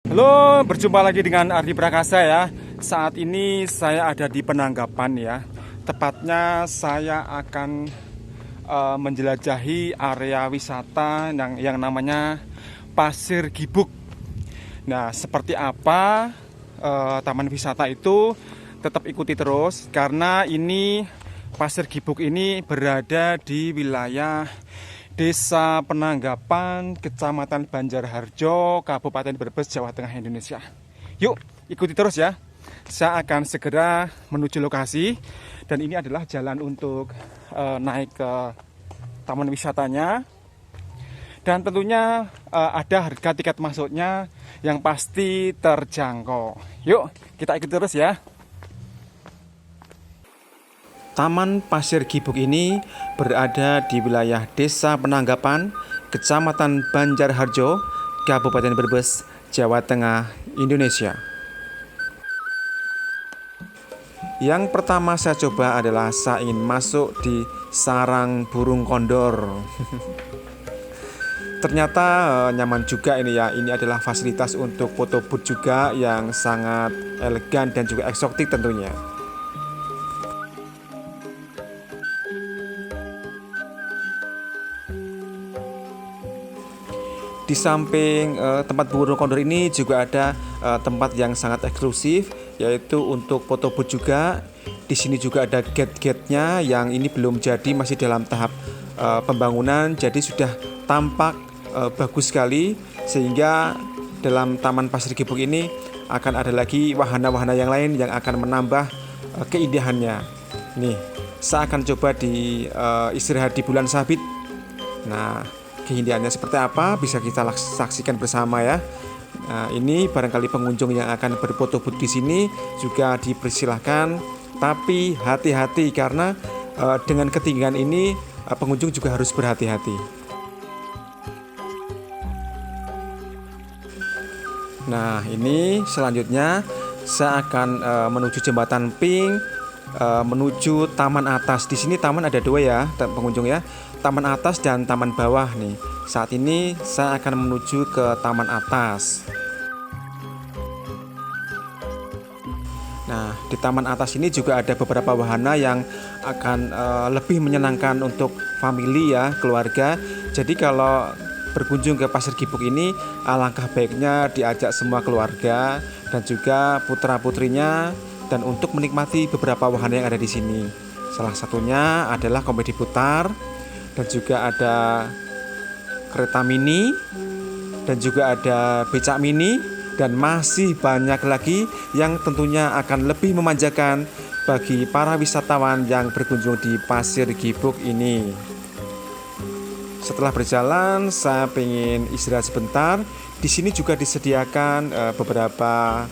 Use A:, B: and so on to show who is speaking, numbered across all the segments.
A: Halo, berjumpa lagi dengan Ardi Prakasa ya. Saat ini saya ada di Penanggapan ya. Tepatnya saya akan menjelajahi area wisata yang namanya Pasir Gibuk. Nah, seperti apa taman wisata itu? Tetap ikuti terus karena ini Pasir Gibuk ini berada di wilayah Desa Penanggapan, Kecamatan Banjarharjo, Kabupaten Brebes, Jawa Tengah, Indonesia. Yuk, ikuti terus ya. Saya akan segera menuju lokasi dan ini adalah jalan untuk naik ke taman wisatanya. Dan tentunya ada harga tiket masuknya yang pasti terjangkau. Yuk, kita ikuti terus ya. Taman Pasir Gibuk ini berada di wilayah Desa Penanggapan, Kecamatan Banjarharjo, Kabupaten Brebes, Jawa Tengah, Indonesia. Yang pertama saya coba adalah saya ingin masuk di sarang burung kondor. Ternyata nyaman juga ini ya. Ini adalah fasilitas untuk foto booth juga yang sangat elegan dan juga eksotik tentunya. Di samping tempat burung kondor ini juga ada tempat yang sangat eksklusif, yaitu untuk foto booth juga. Di sini juga ada gate-gate-nya yang ini belum jadi, masih dalam tahap pembangunan, jadi sudah tampak bagus sekali. Sehingga dalam Taman Pasir Gibuk ini akan ada lagi wahana-wahana yang lain yang akan menambah keindahannya. Nih, saya akan coba di istirahat di bulan sabit. Nah, keindahannya seperti apa bisa kita saksikan bersama ya. Nah, ini barangkali pengunjung yang akan berfoto booth di sini juga dipersilahkan, tapi hati-hati karena dengan ketinggian ini pengunjung juga harus berhati-hati. Nah, ini selanjutnya saya akan menuju jembatan Pink, menuju taman atas. Di sini taman ada dua ya, pengunjung ya. Taman atas dan taman bawah nih. Saat ini saya akan menuju ke taman atas. Nah, di taman atas ini juga ada beberapa wahana yang akan lebih menyenangkan untuk famili ya, keluarga. Jadi kalau berkunjung ke Pasir Gibuk ini, alangkah baiknya diajak semua keluarga dan juga putra-putrinya, dan untuk menikmati beberapa wahana yang ada di sini. Salah satunya adalah komedi putar, dan juga ada kereta mini, dan juga ada becak mini, dan masih banyak lagi yang tentunya akan lebih memanjakan bagi para wisatawan yang berkunjung di Pasir Gibuk ini. Setelah berjalan, saya ingin istirahat sebentar. Di sini juga disediakan beberapa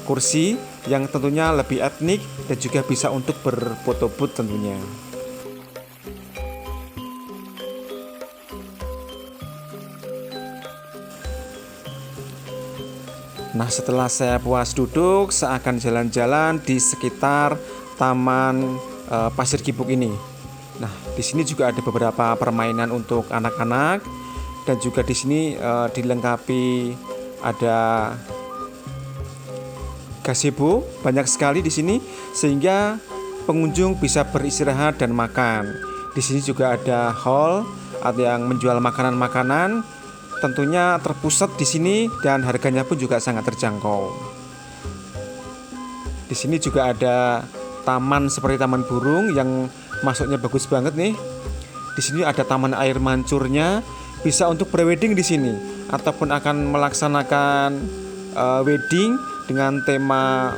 A: kursi yang tentunya lebih etnik dan juga bisa untuk berfoto booth tentunya. Nah, setelah saya puas duduk, saya akan jalan-jalan di sekitar Taman Pasir Gibuk ini. Nah, di sini juga ada beberapa permainan untuk anak-anak, dan juga di sini dilengkapi ada gazebo banyak sekali di sini sehingga pengunjung bisa beristirahat dan makan. Di sini juga ada hall atau yang menjual makanan-makanan, tentunya terpusat di sini dan harganya pun juga sangat terjangkau. Di sini juga ada taman seperti taman burung yang masuknya bagus banget nih. Di sini ada taman air mancurnya, bisa untuk prewedding di sini ataupun akan melaksanakan wedding dengan tema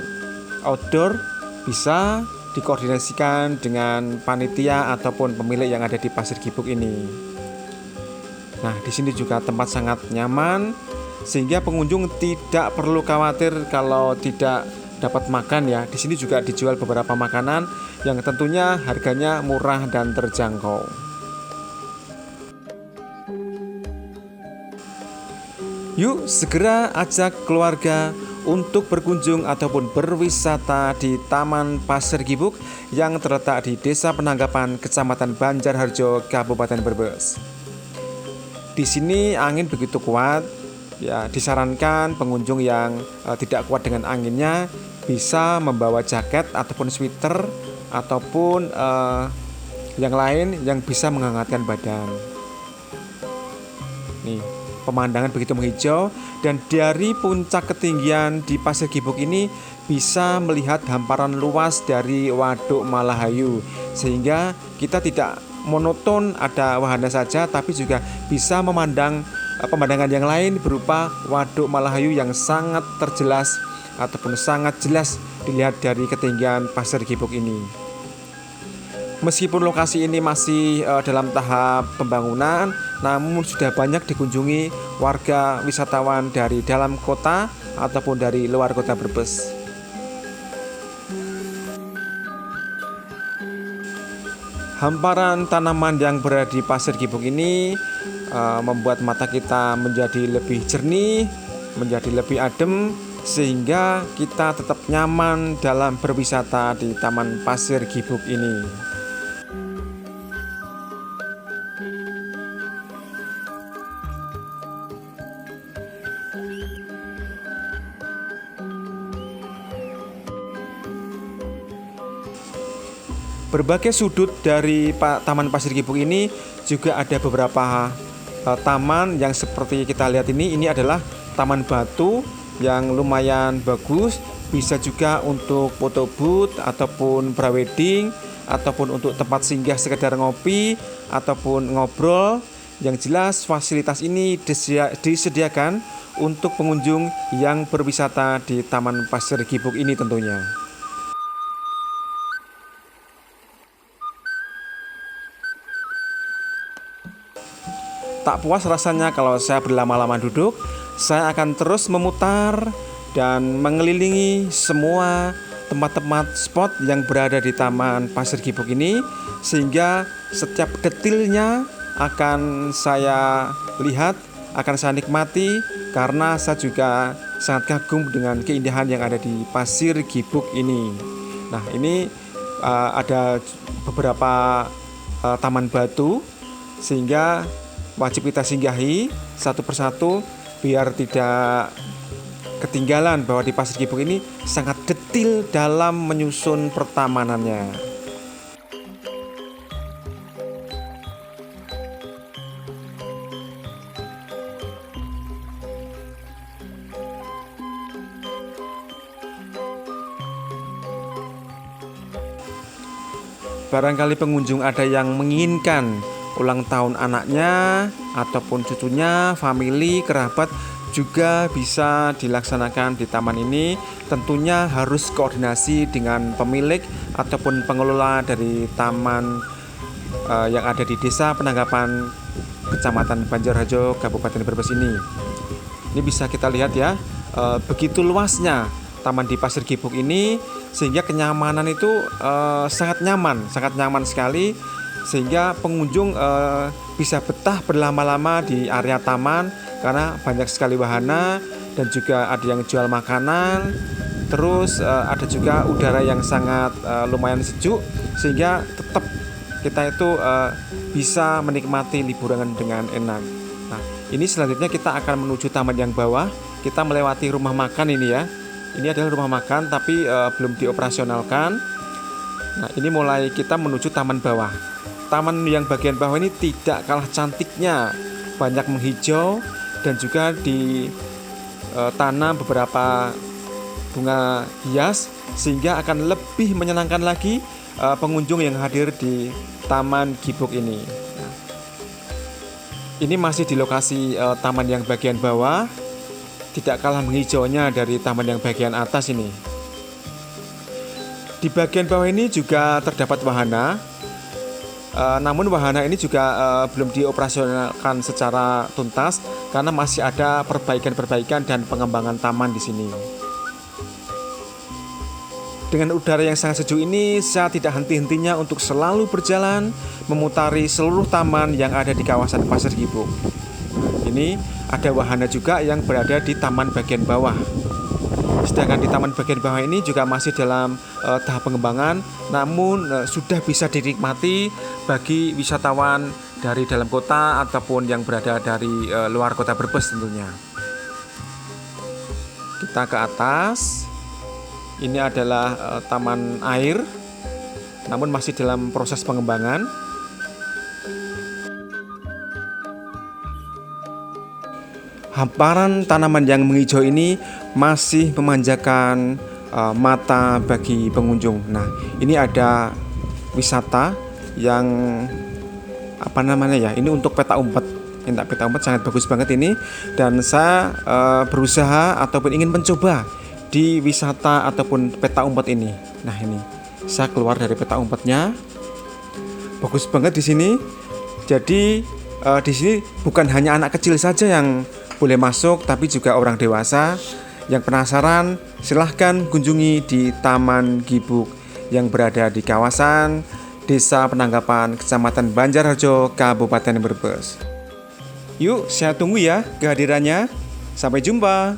A: outdoor, bisa dikoordinasikan dengan panitia ataupun pemilik yang ada di Pasir Gibuk ini. Nah, di sini juga tempat sangat nyaman sehingga pengunjung tidak perlu khawatir kalau tidak dapat makan ya. Di sini juga dijual beberapa makanan yang tentunya harganya murah dan terjangkau. Yuk segera ajak keluarga untuk berkunjung ataupun berwisata di Taman Pasir Gibuk yang terletak di Desa Penanggapan, Kecamatan Banjarharjo, Kabupaten Brebes. Di sini angin begitu kuat Ya, disarankan pengunjung yang tidak kuat dengan anginnya bisa membawa jaket ataupun sweater ataupun yang lain yang bisa menghangatkan badan. Nih, pemandangan begitu menghijau dan dari puncak ketinggian di Pasir Gibug ini bisa melihat hamparan luas dari Waduk Malahayu, sehingga kita tidak monoton ada wahana saja tapi juga bisa memandang pemandangan yang lain berupa Waduk Malahayu yang sangat terjelas ataupun sangat jelas dilihat dari ketinggian Pasir Gibug ini. Meskipun lokasi ini masih dalam tahap pembangunan, namun sudah banyak dikunjungi warga wisatawan dari dalam kota ataupun dari luar kota Brebes. Hamparan tanaman yang berada di Pasir Gibug ini membuat mata kita menjadi lebih jernih, menjadi lebih adem, sehingga kita tetap nyaman dalam berwisata di Taman Pasir Gibug ini. Berbagai sudut dari Taman Pasir Gibug ini juga ada beberapa taman yang seperti kita lihat ini adalah taman batu yang lumayan bagus, bisa juga untuk foto booth ataupun prawedding ataupun untuk tempat singgah sekedar ngopi ataupun ngobrol. Yang jelas fasilitas ini disediakan untuk pengunjung yang berwisata di Taman Pasir Gibug ini tentunya. Tak puas rasanya kalau saya berlama-lama duduk, saya akan terus memutar dan mengelilingi semua tempat-tempat spot yang berada di Taman Pasir Gibug ini, sehingga setiap detilnya akan saya lihat, akan saya nikmati, karena saya juga sangat kagum dengan keindahan yang ada di Pasir Gibug ini. Nah, ini ada beberapa taman batu, sehingga wajib kita singgahi satu persatu biar tidak ketinggalan bahwa di Pasir Gibug ini sangat detil dalam menyusun pertamanannya. Barangkali pengunjung ada yang menginginkan ulang tahun anaknya ataupun cucunya, family, kerabat juga bisa dilaksanakan di taman ini. Tentunya harus koordinasi dengan pemilik ataupun pengelola dari taman yang ada di Desa Penanggapan, Kecamatan Banjarharjo, Kabupaten Brebes ini. Ini bisa kita lihat ya, begitu luasnya taman di Pasir Gibug ini, sehingga kenyamanan itu sangat nyaman sekali, sehingga pengunjung bisa betah berlama-lama di area taman karena banyak sekali wahana dan juga ada yang jual makanan. Terus ada juga udara yang sangat lumayan sejuk, sehingga tetap kita itu bisa menikmati liburan dengan enak. Nah, ini selanjutnya kita akan menuju taman yang bawah. Kita melewati rumah makan ini ya. Ini adalah rumah makan tapi belum dioperasionalkan. Nah, ini mulai kita menuju taman bawah. Taman yang bagian bawah ini tidak kalah cantiknya, banyak menghijau dan juga ditanam beberapa bunga hias, sehingga akan lebih menyenangkan lagi pengunjung yang hadir di Taman Gibug ini. Nah, ini masih di lokasi taman yang bagian bawah, tidak kalah menghijaunya dari taman yang bagian atas ini. Di bagian bawah ini juga terdapat wahana. Namun wahana ini juga belum dioperasionalkan secara tuntas karena masih ada perbaikan dan pengembangan taman di sini. Dengan udara yang sangat sejuk ini, saya tidak henti-hentinya untuk selalu berjalan memutari seluruh taman yang ada di kawasan Pasir Gibug. Ini ada wahana juga yang berada di taman bagian bawah. Sedangkan di taman bagian bawah ini juga masih dalam tahap pengembangan, namun sudah bisa dinikmati bagi wisatawan dari dalam kota ataupun yang berada dari luar kota Brebes tentunya. Kita ke atas. Ini adalah taman air, namun masih dalam proses pengembangan. Hamparan tanaman yang menghijau ini masih memanjakan mata bagi pengunjung. Nah, ini ada wisata yang apa namanya ya? Ini untuk peta umpet. Ini peta umpet sangat bagus banget ini. Dan saya berusaha ataupun ingin mencoba di wisata ataupun peta umpet ini. Nah, ini saya keluar dari peta umpetnya. Bagus banget di sini. Jadi di sini bukan hanya anak kecil saja yang boleh masuk, tapi juga orang dewasa. Yang penasaran, silahkan kunjungi di Taman Gibuk yang berada di kawasan Desa Penanggapan, Kecamatan Banjarharjo, Kabupaten Brebes. Yuk, saya tunggu ya kehadirannya. Sampai jumpa.